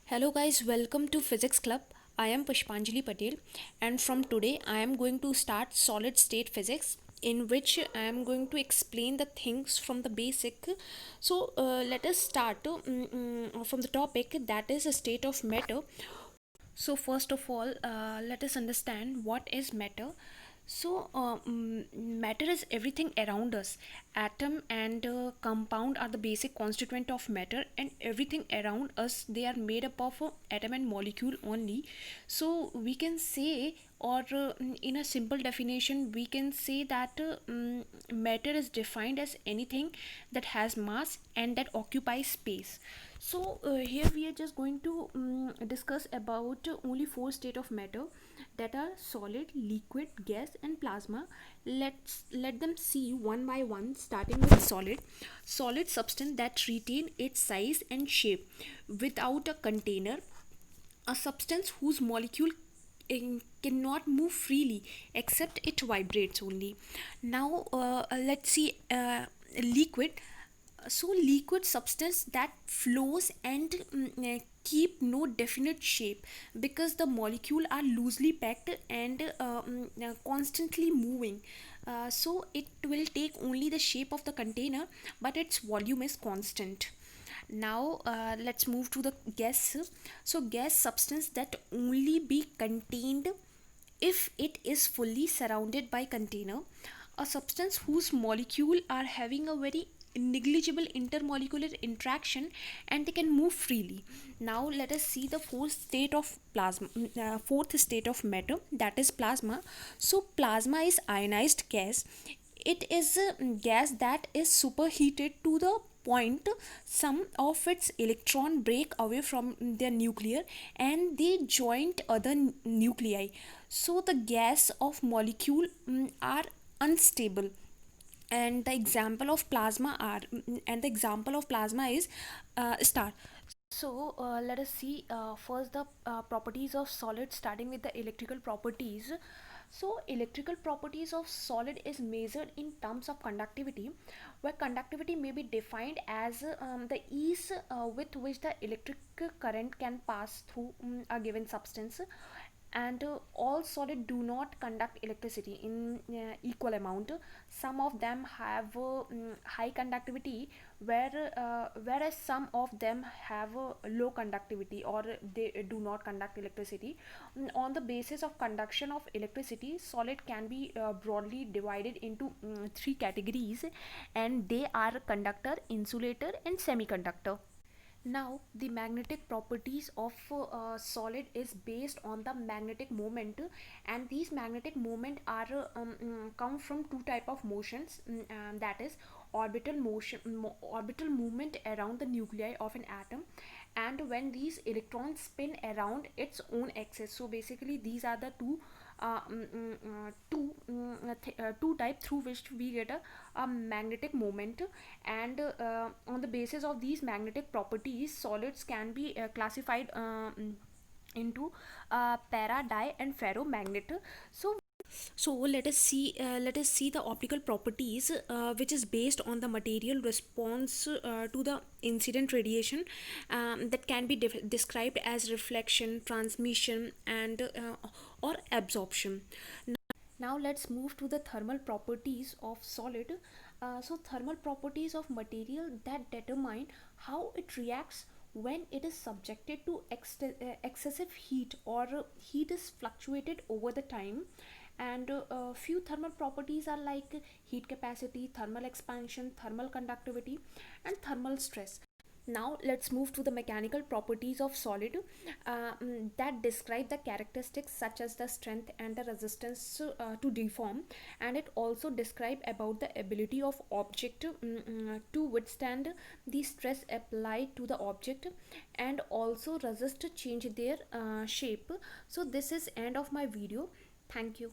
Hello guys, welcome to Physics Club. I am Pushpanjali Patel, and from today I am going to start solid state physics, in which I am going to explain the things from the basic. Let us start from the topic, that is a state of matter. So first of all, let us understand what is matter. Matter is everything around us. Atom and compound are the basic constituent of matter, and everything around us, they are made up of atom and molecule only. So we can say, in a simple definition, we can say that matter is defined as anything that has mass and that occupies space. Here we are just going to discuss about only four state of matter, that are solid, liquid, gas and plasma. Let them see one by one, starting with solid. Solid substance that retain its size and shape without a container, a substance whose molecule cannot move freely except it vibrates only. Now let's see liquid. Liquid substance that flows and keep no definite shape, because the molecule are loosely packed and constantly moving. It will take only the shape of the container, but its volume is constant. Now let's move to the gas. Gas substance that only be contained if it is fully surrounded by container, a substance whose molecule are having a very negligible intermolecular interaction and they can move freely. Now let us see the fourth state of matter, that is plasma. Plasma is ionized gas. It is a gas that is superheated to the point some of its electron break away from their nuclear and they join other nuclei. So the gas of molecule are unstable, and the example of plasma is star. Let us see first the properties of solid, starting with the electrical properties. Electrical properties of solid is measured in terms of conductivity, where conductivity may be defined as the ease with which the electric current can pass through a given substance. And all solid do not conduct electricity in equal amount. Some of them have high conductivity, whereas some of them have low conductivity, or they do not conduct electricity. On the basis of conduction of electricity, solid can be broadly divided into three categories, and they are conductor, insulator and semiconductor. Now, the magnetic properties of solid is based on the magnetic moment, and these magnetic moment are come from two type of motions, that is orbital movement around the nuclei of an atom, and when these electrons spin around its own axis. So basically, these are the two type through which we get a magnetic moment. And on the basis of these magnetic properties, solids can be classified into para, di and ferromagnet. Let us see the optical properties, which is based on the material response to the incident radiation, that can be described as reflection, transmission and or absorption. Now let's move to the thermal properties of solid. Thermal properties of material that determine how it reacts when it is subjected to excessive heat, or heat is fluctuated over the time. And few thermal properties are like heat capacity, thermal expansion, thermal conductivity and thermal stress. Now let's move to the mechanical properties of solid, that describe the characteristics such as the strength and the resistance to deform, and it also describe about the ability of object to withstand the stress applied to the object and also resist to change their shape. So this is end of my video. Thank you.